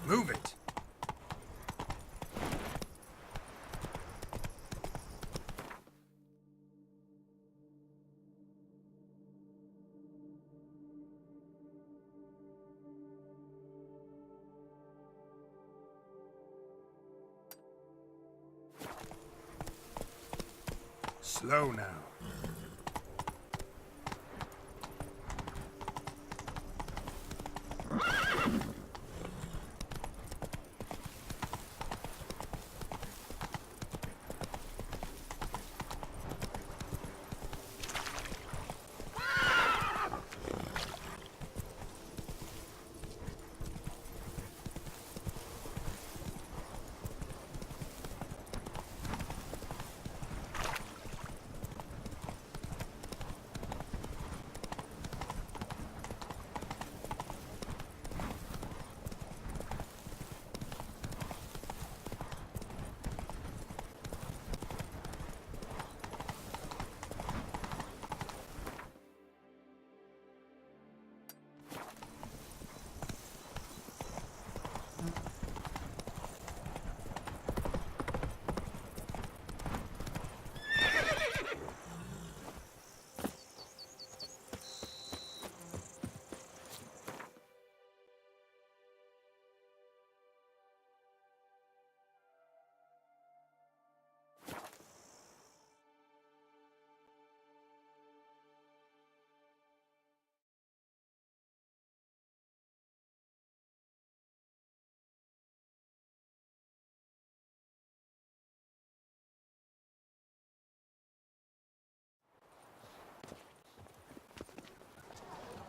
Move it! Slow now.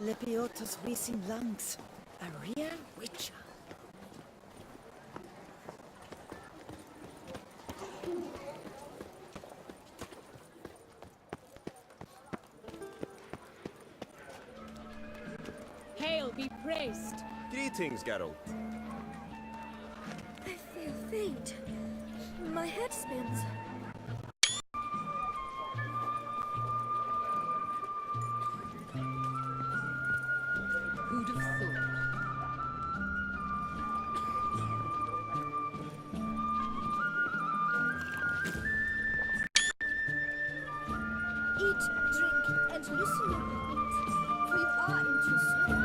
Lepiotus Wisin Lungs, a real witcher. Hail be praised! Greetings, Geralt. I feel faint. My head spins. Who'd have thought? Eat, drink, and loosen your belongings, for you are in Toussaint.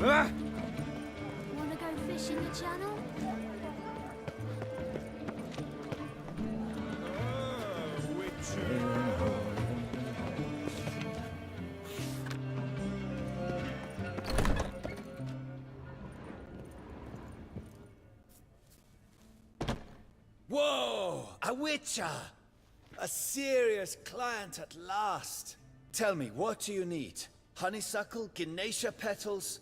Ah! Wanna go fish in the channel? Whoa! A witcher! A serious client at last. Tell me, what do you need? Honeysuckle? Ginacia petals?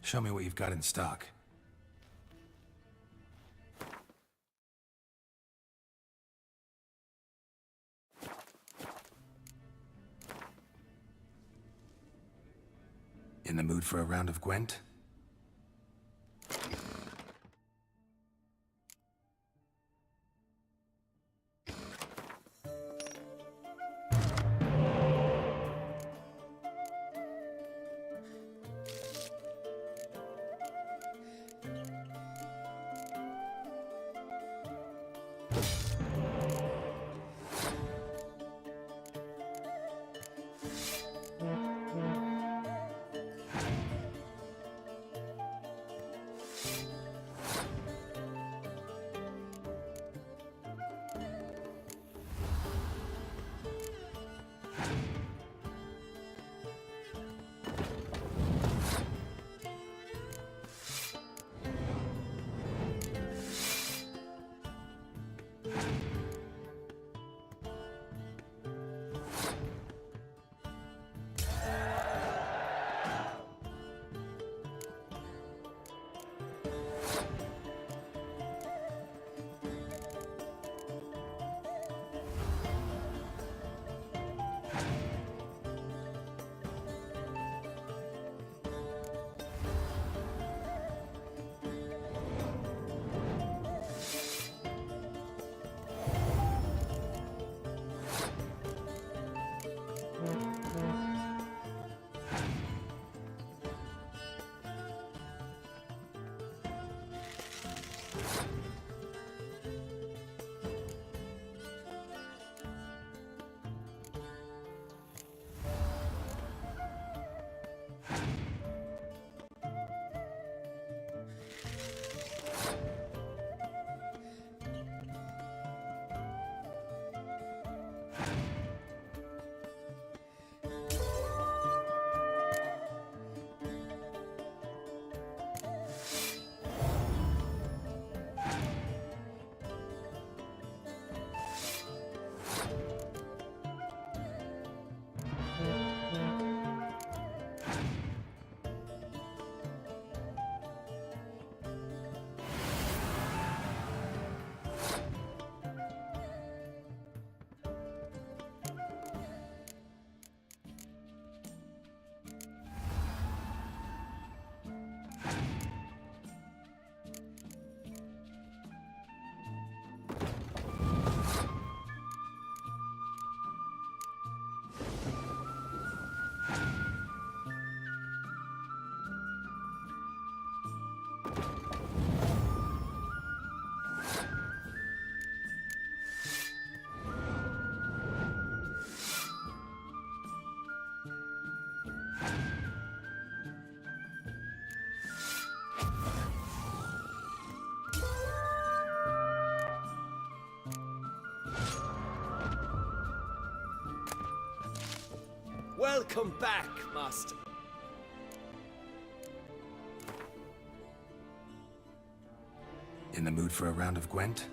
Show me what you've got in stock. In the mood for a round of Gwent? Welcome back, Master. In the mood for a round of Gwent?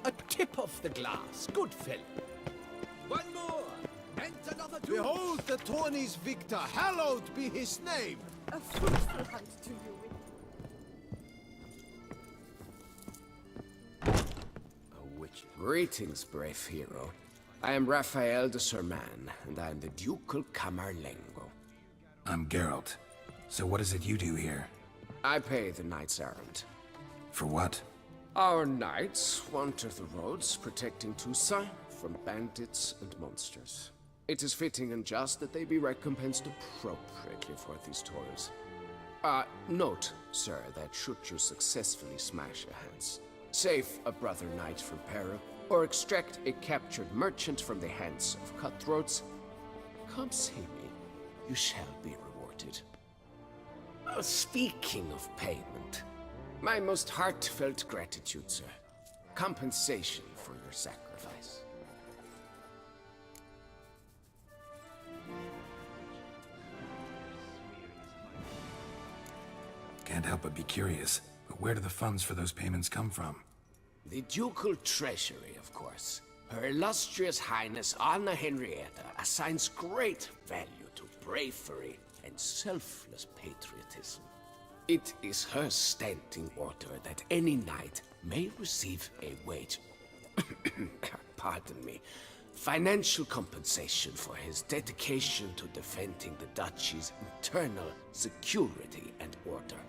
A tip of the glass, good fellow. One more, and another two. Behold the Tawny's victor, hallowed be his name! A fruitful hunt to you. A witch. Greetings, brave hero. I am Raphael de Serman, and I am the Ducal Camerlengo. I'm Geralt. So what is it you do here? I pay the knight's errand. For what? Our knights wander the roads, protecting Toussaint from bandits and monsters. It is fitting and just that they be recompensed appropriately for these toils. Note, sir, that should you successfully smash your hands, save a brother knight from peril, or extract a captured merchant from the hands of cutthroats, come see me. You shall be rewarded. Speaking of payment, my most heartfelt gratitude, sir. Compensation for your sacrifice. Can't help but be curious. But where do the funds for those payments come from? The ducal treasury, of course. Her illustrious Highness Anna Henrietta assigns great value to bravery and selfless patriotism. It is her standing order that any knight may receive a wage, pardon me, financial compensation for his dedication to defending the duchy's internal security and order.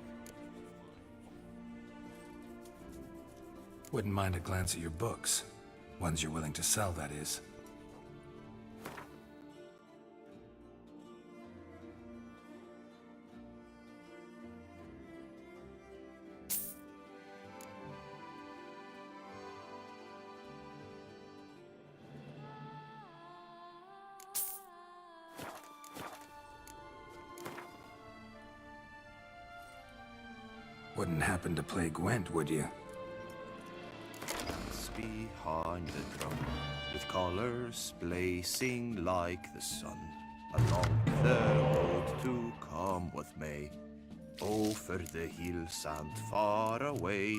Wouldn't mind a glance at your books. Ones you're willing to sell, that is. Wouldn't happen to play Gwent, would you? Behind the drum, with colors blazing like the sun, along the road to come with me, over the hills and far away.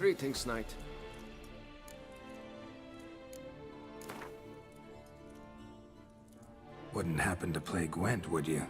Greetings, knight. Wouldn't happen to play Gwent, would you?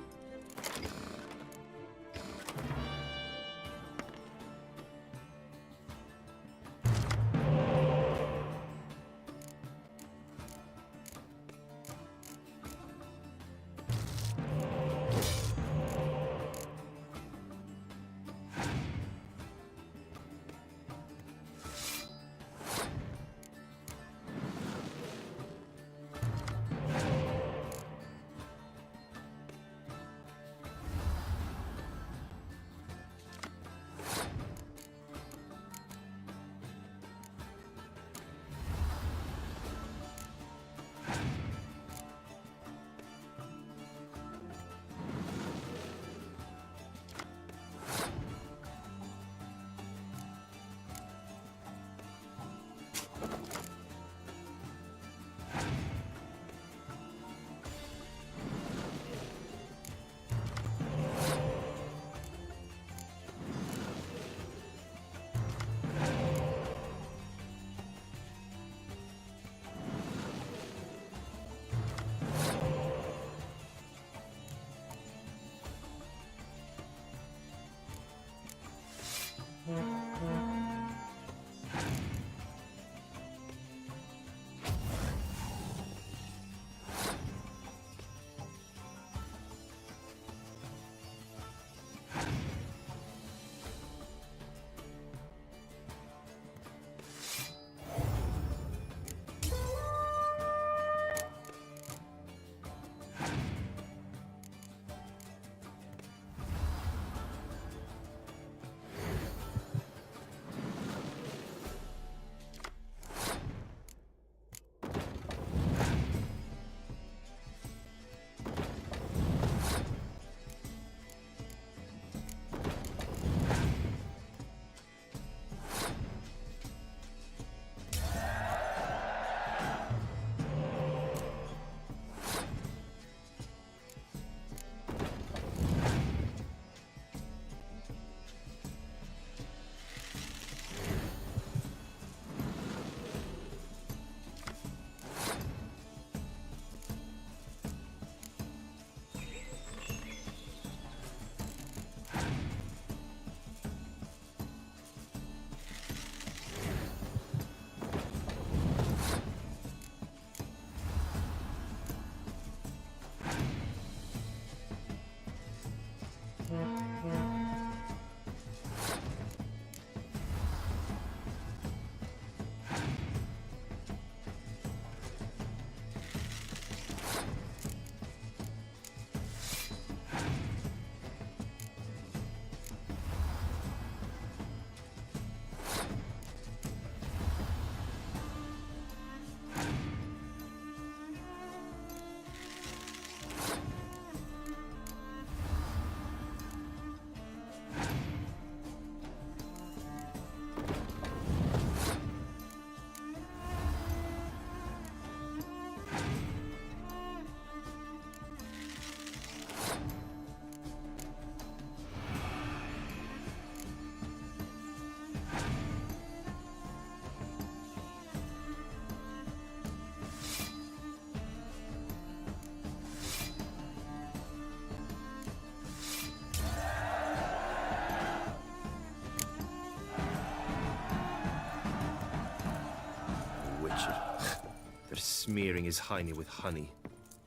They're smearing his hiney with honey.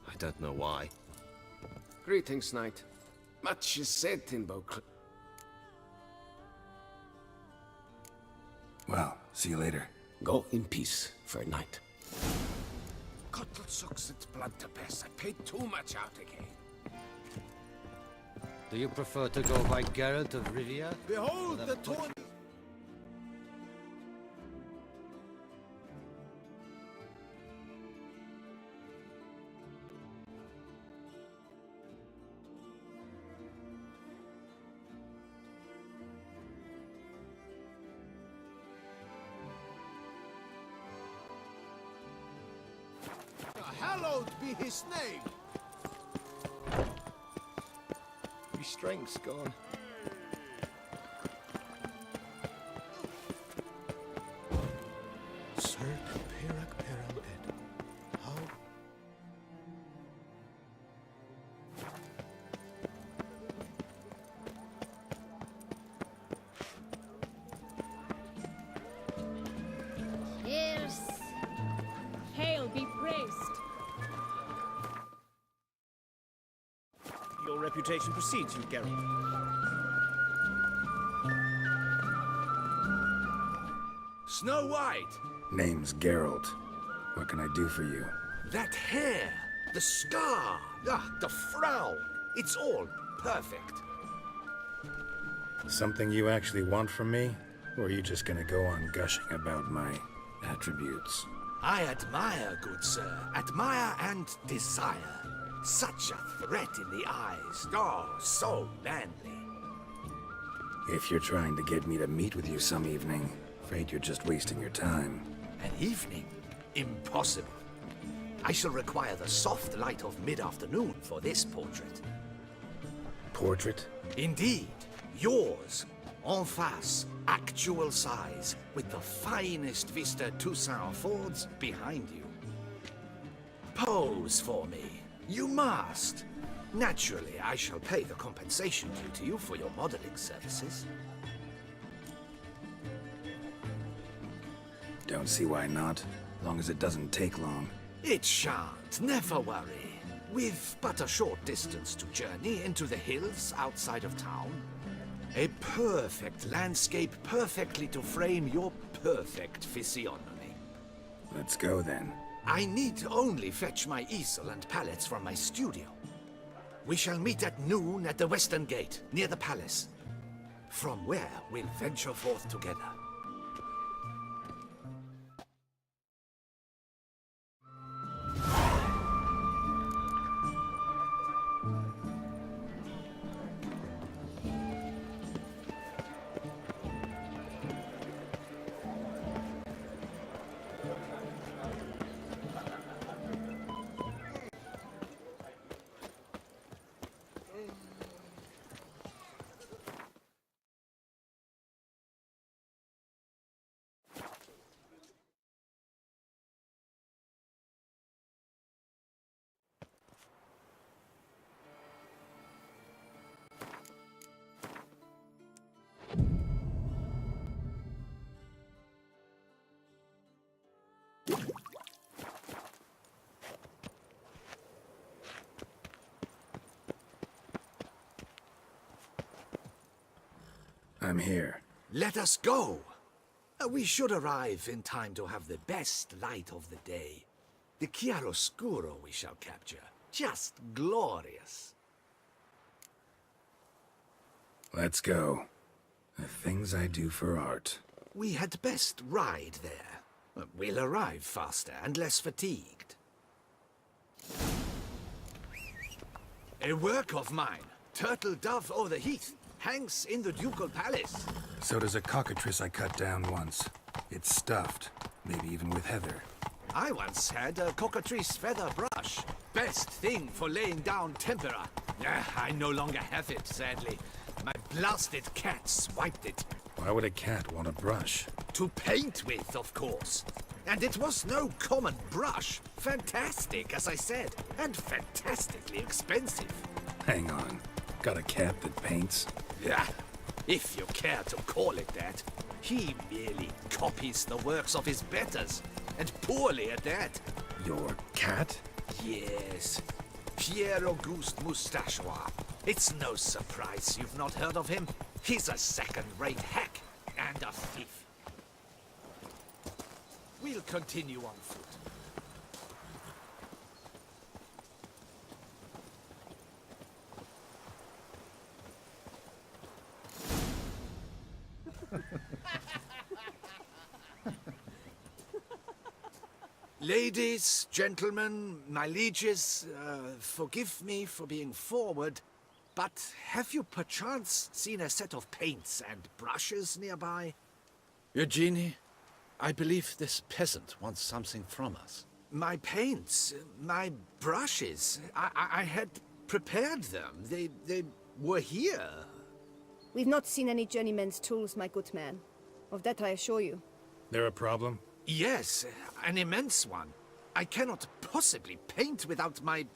I don't know why. Greetings, knight. Much is said in Beauclair. Well, see you later. Go in peace, fair knight. Cuttle sucks its blood to piss. I paid too much out again. Do you prefer to go by Geralt of Rivia? Behold the torn. Hallowed be his name. Your strength's gone. How? Cheers. Hail be praised. Your reputation precedes you, Geralt. Snow White! Name's Geralt. What can I do for you? That hair! The scar! The frown! It's all perfect. Something you actually want from me? Or are you just gonna go on gushing about my attributes? I admire, good sir. Admire and desire. Such a threat in the eyes. Oh, so manly. If you're trying to get me to meet with you some evening, afraid you're just wasting your time. An evening? Impossible. I shall require the soft light of mid-afternoon for this portrait. Portrait? Indeed. Yours. En face. Actual size. With the finest vista Toussaint affords behind you. Pose for me. You must. Naturally, I shall pay the compensation due to you for your modeling services. Don't see why not, long as it doesn't take long. It shan't, never worry. With but a short distance to journey into the hills outside of town. A perfect landscape perfectly to frame your perfect physiognomy. Let's go then. I need only fetch my easel and palettes from my studio. We shall meet at noon at the western gate, near the palace. From where we'll venture forth together. I'm here. Let us go! We should arrive in time to have the best light of the day. The chiaroscuro we shall capture. Just glorious. Let's go. The things I do for art. We had best ride there. We'll arrive faster and less fatigued. A work of mine, Turtle Dove o'er the Heath, hangs in the ducal palace. So does a cockatrice I cut down once. It's stuffed, maybe even with heather. I once had a cockatrice feather brush. Best thing for laying down tempera. I no longer have it, sadly. My blasted cat swiped it. Why would a cat want a brush? To paint with, of course. And it was no common brush. Fantastic, as I said, and fantastically expensive. Hang on. Got a cat that paints? Yeah, if you care to call it that. He merely copies the works of his betters, and poorly at that. Your cat? Yes, Pierre-Auguste Moustachois. It's no surprise you've not heard of him. He's a second-rate hack and a thief. We'll continue on foot. Ladies, gentlemen, my lieges, forgive me for being forward, but have you perchance seen a set of paints and brushes nearby? Eugenie, I believe this peasant wants something from us. My paints, my brushes, I had prepared them. They were here. We've not seen any journeyman's tools, my good man. Of that I assure you. There a problem? Yes, an immense one. I cannot possibly paint without my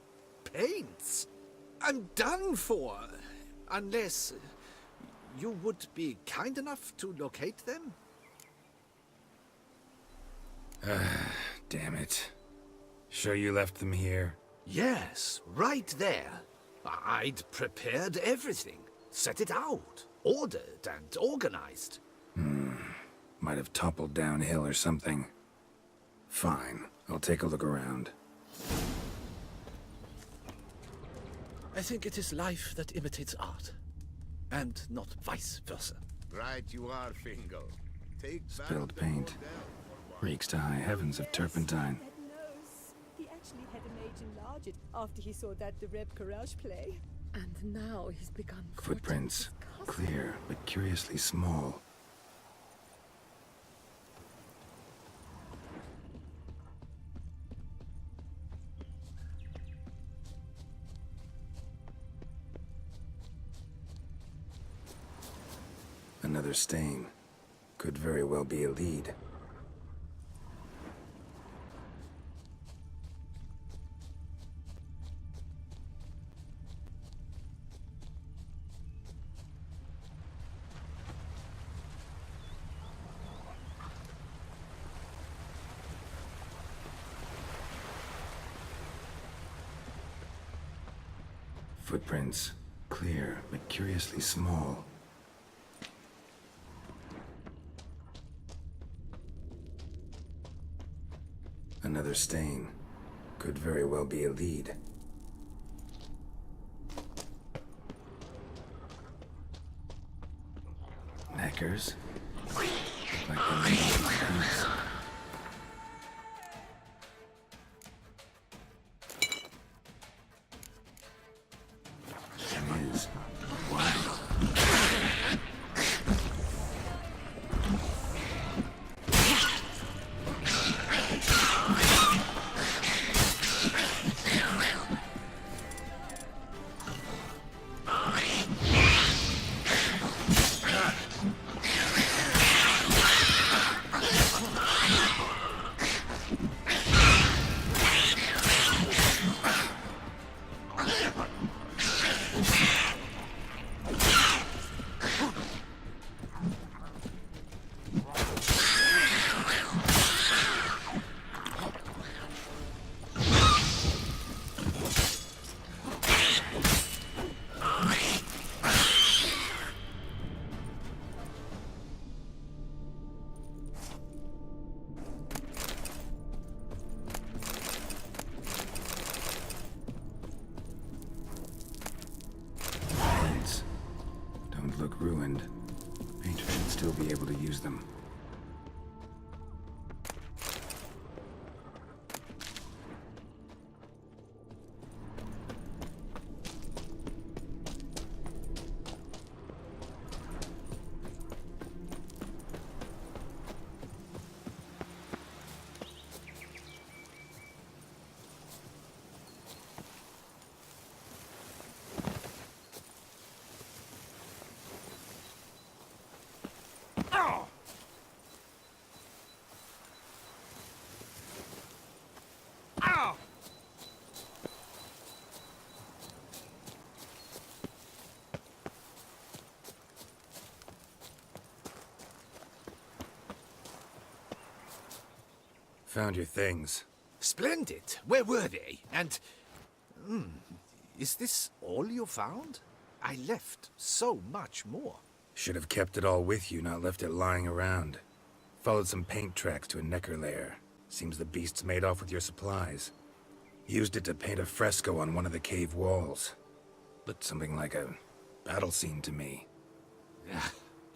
paints. I'm done for. Unless you would be kind enough to locate them? Damn it. Sure you left them here? Yes, right there. I'd prepared everything. Set it out. Ordered and organized. Might have toppled downhill or something. Fine. I'll take a look around. I think it is life that imitates art, and not vice versa. Right you are, Fingal. Take back Spilled the paint. Bordel. Reeks to high heavens of turpentine. That nose. He actually had a mage enlarge it after he saw that the Reb Courage play. And now he's begun Footprints. Clear, but curiously small. Another stain. Could very well be a lead. Footprints. Clear, but curiously small. Another stain. Could very well be a lead. Knackers? Like the boots. There is. Wow. Don't look ruined. Painter should still be able to use them. Found your things. Splendid. Where were they? And... is this all you found? I left so much more. Should have kept it all with you, not left it lying around. Followed some paint tracks to a Necker lair. Seems the beast's made off with your supplies. Used it to paint a fresco on one of the cave walls. Looked something like a battle scene to me.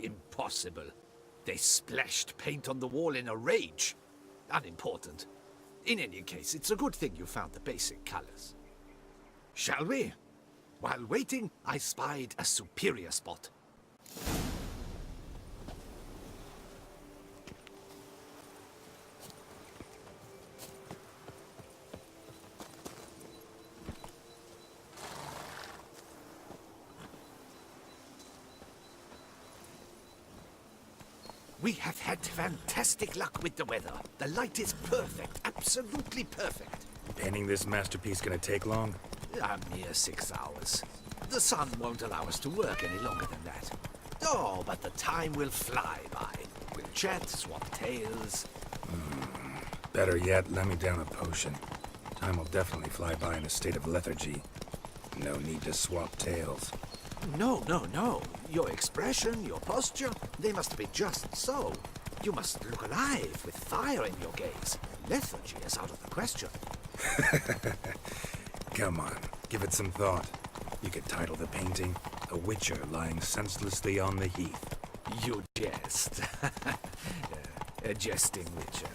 Impossible. They splashed paint on the wall in a rage. Unimportant. In any case, it's a good thing you found the basic colors. Shall we? While waiting, I spied a superior spot. We have had fantastic luck with the weather. The light is perfect, absolutely perfect. Painting this masterpiece gonna take long? A mere 6 hours. The sun won't allow us to work any longer than that. Oh, but the time will fly by. We'll chat, swap tales. Better yet, let me down a potion. Time will definitely fly by in a state of lethargy. No need to swap tales. No, no, no. Your expression, your posture, they must be just so. You must look alive with fire in your gaze. Lethargy is out of the question. Come on, give it some thought. You could title the painting, A Witcher Lying Senselessly on the Heath. You jest. A jesting witcher.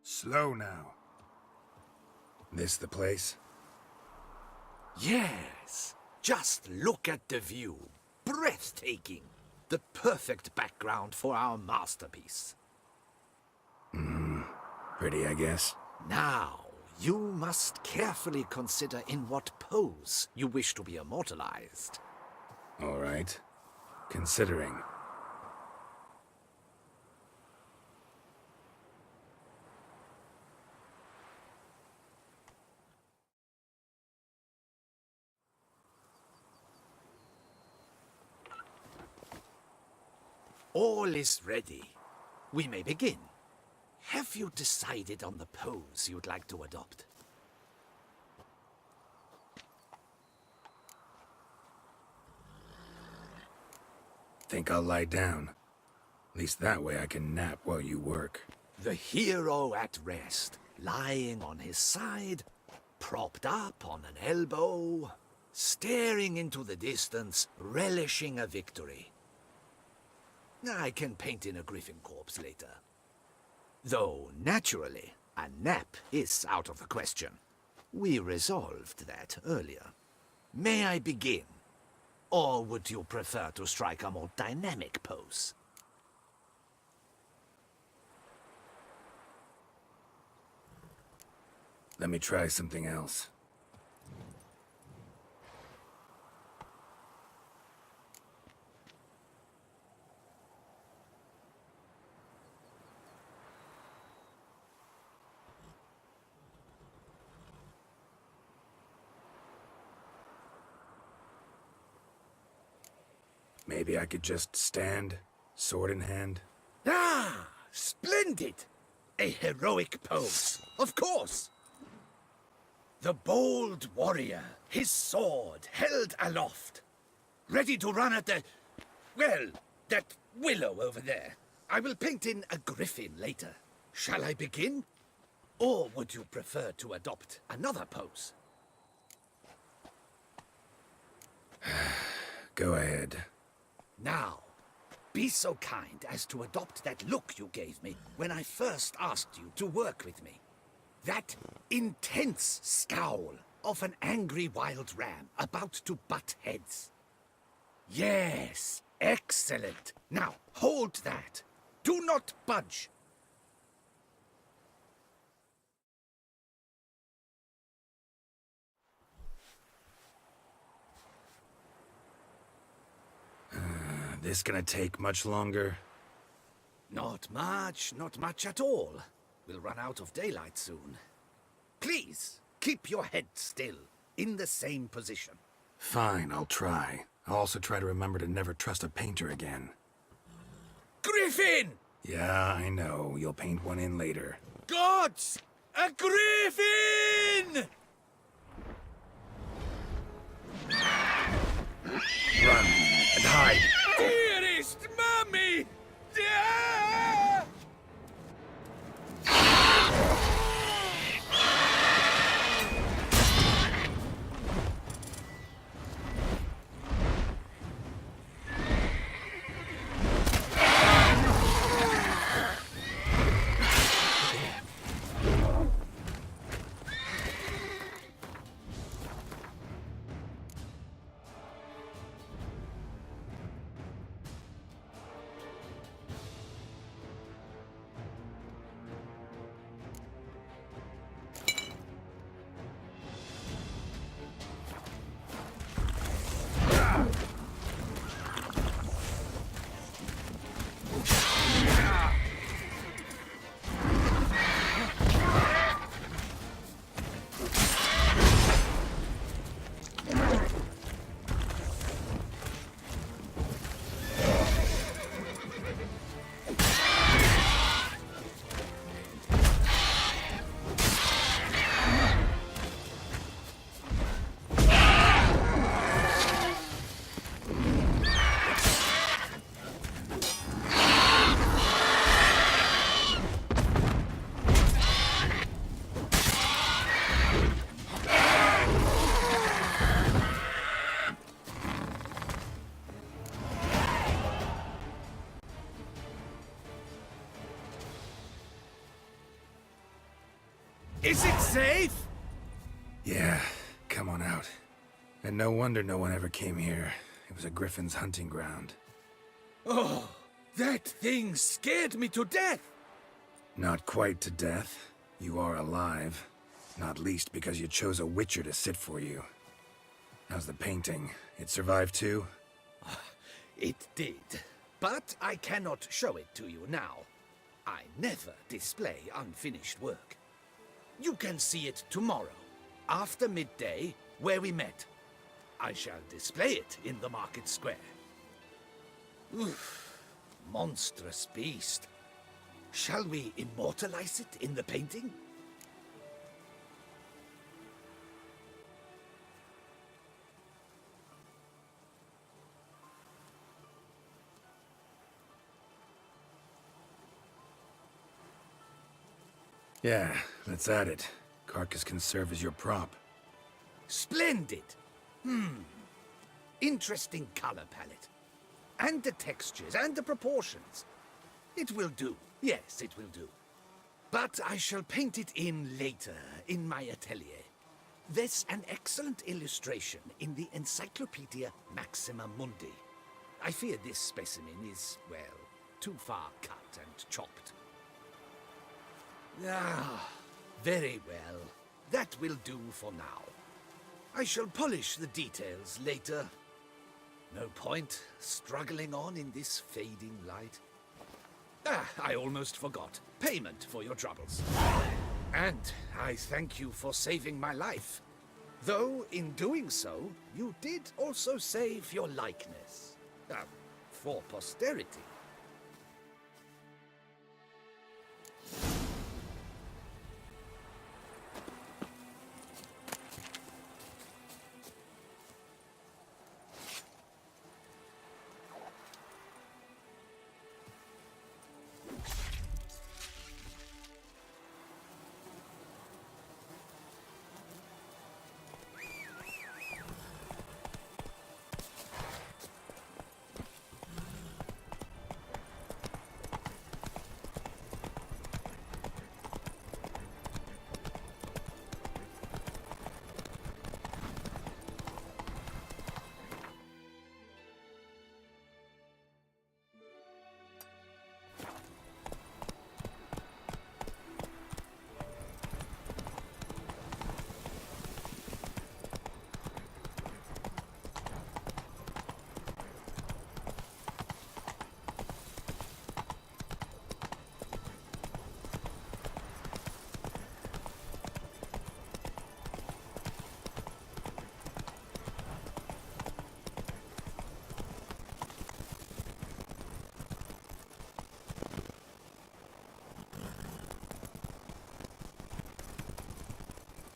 Slow now. This the place? Yes. Just look at the view. Breathtaking. The perfect background for our masterpiece. Pretty, I guess. Now, you must carefully consider in what pose you wish to be immortalized. All right. Considering. All is ready. We may begin. Have you decided on the pose you'd like to adopt? Think I'll lie down. At least that way I can nap while you work. The hero at rest, lying on his side, propped up on an elbow, staring into the distance, relishing a victory. I can paint in a griffin corpse later. Though, naturally, a nap is out of the question. We resolved that earlier. May I begin? Or would you prefer to strike a more dynamic pose? Let me try something else. Maybe I could just stand, sword in hand. Ah! Splendid! A heroic pose, of course! The bold warrior, his sword held aloft, ready to run at that willow over there. I will paint in a griffin later. Shall I begin? Or would you prefer to adopt another pose? Go ahead. Now, be so kind as to adopt that look you gave me when I first asked you to work with me. That intense scowl of an angry wild ram about to butt heads. Yes, excellent. Now, hold that. Do not budge. This gonna take much longer? Not much at all. We'll run out of daylight soon. Please, keep your head still, in the same position. Fine, I'll try. I'll also try to remember to never trust a painter again. Griffin! Yeah, I know. You'll paint one in later. Gods! A griffin! Run and hide! Dearest Mummy! Ah! Is it safe? Yeah, come on out. And no wonder no one ever came here. It was a griffin's hunting ground. Oh, that thing scared me to death! Not quite to death. You are alive. Not least because you chose a witcher to sit for you. How's the painting? It survived too? It did. But I cannot show it to you now. I never display unfinished work. You can see it tomorrow, after midday, where we met. I shall display it in the market square. Oof, monstrous beast. Shall we immortalize it in the painting? Yeah, let's add it. Carcass can serve as your prop. Splendid! Interesting color palette. And the textures and the proportions. It will do. Yes, it will do. But I shall paint it in later, in my atelier. There's an excellent illustration in the Encyclopedia Maxima Mundi. I fear this specimen is, well, too far cut and chopped. Ah, very well. That will do for now. I shall polish the details later. No point struggling on in this fading light. Ah, I almost forgot. Payment for your troubles. And I thank you for saving my life. Though, in doing so, you did also save your likeness. For posterity.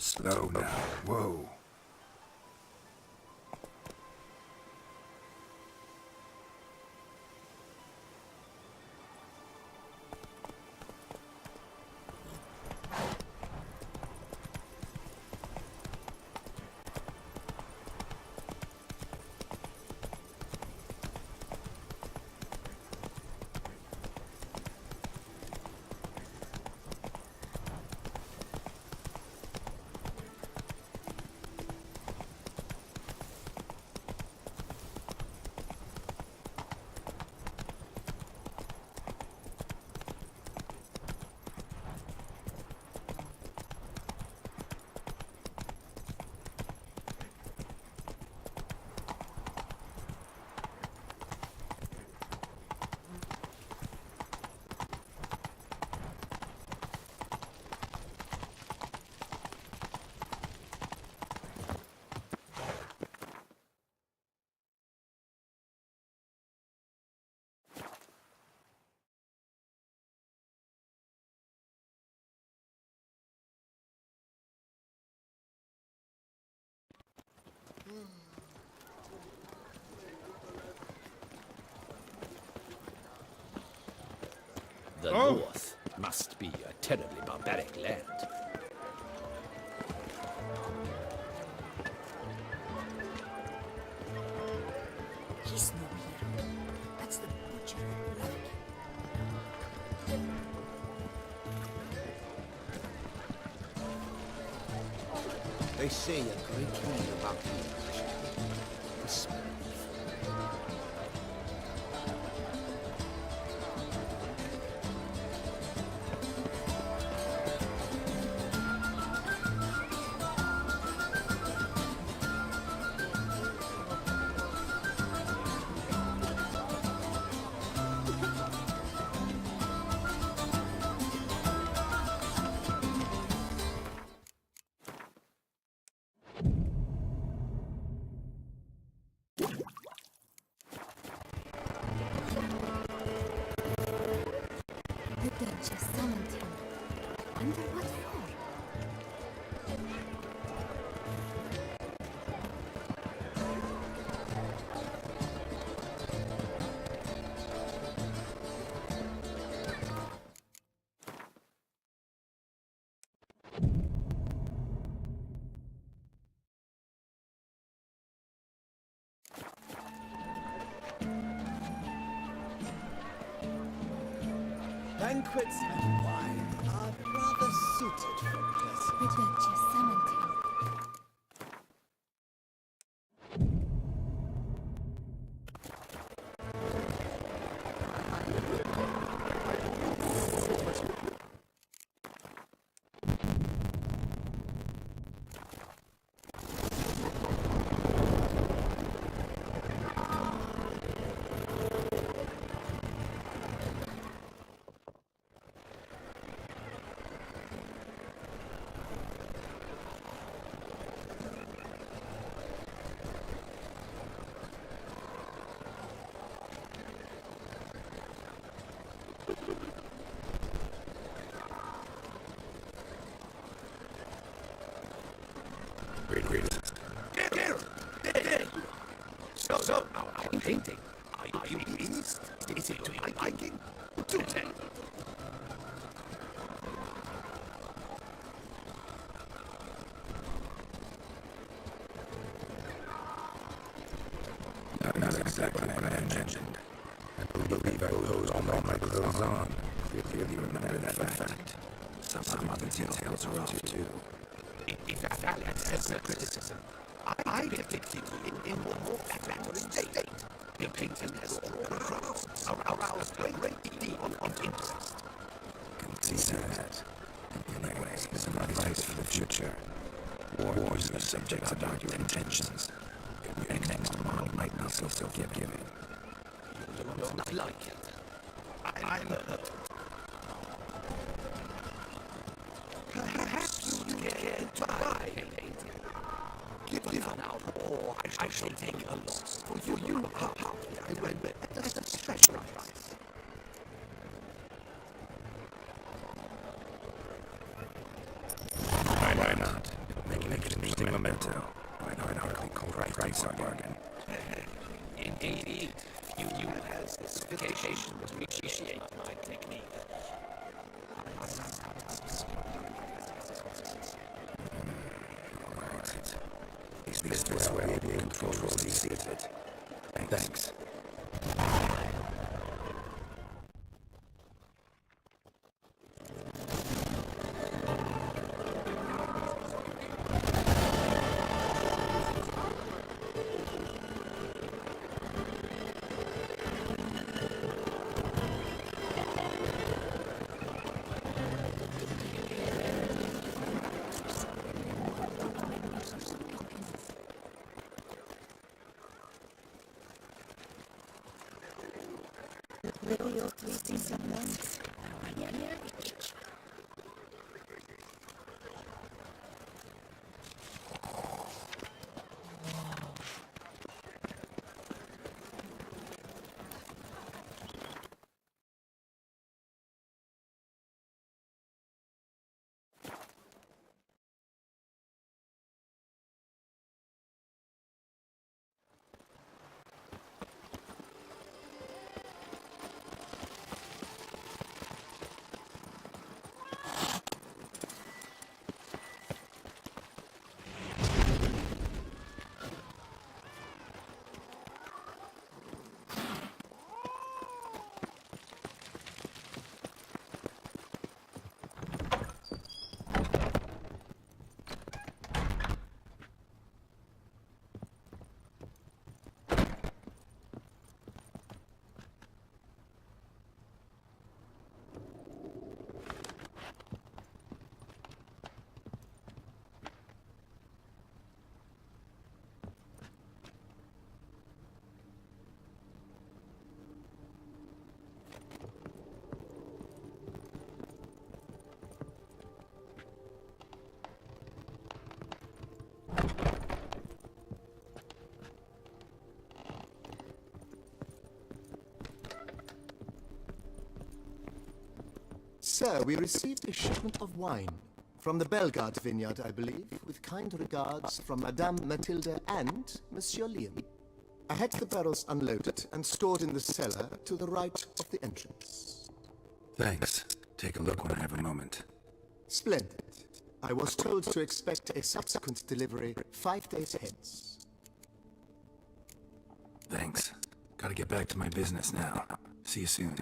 Slow now. Whoa. The North must be a terribly barbaric land. He's no here. That's the butcher. They say a great deal about you. The smell. The Duchess summoned him. Under what for? Banquets and wine are rather suited for The pleasant. Duchess summoned him. So, our painting. Are you pleased? Is it to my liking? Do tell. Not exactly what I mentioned. I believe I posed all my clothes on. Clearly remember that fact. Some other details are off too. If a valid has no criticism, I depicted in a more flattering state. Your painting has aroused great deal of interest. Can see that. Anyways, some advice for the future. Wars are subjects about your intentions. Your next model might not feel so forgiving. You don't like it. I'm hurt. Perhaps you care to buy a painting. Give her now, or I shall take a loss. For you are happy. I will bet at a special price. Why not? Make an interesting memento. I'd hardly call price a bargain. Indeed, you have specification to appreciate my technique. Alright. This way I'll be able to control the secret. Thanks. Sir, we received a shipment of wine. From the Bellegarde vineyard, I believe, with kind regards from Madame Mathilde and Monsieur Liam. I had the barrels unloaded and stored in the cellar to the right of the entrance. Thanks. Take a look when I have a moment. Splendid. I was told to expect a subsequent delivery 5 days hence. Thanks. Gotta get back to my business now. See you soon.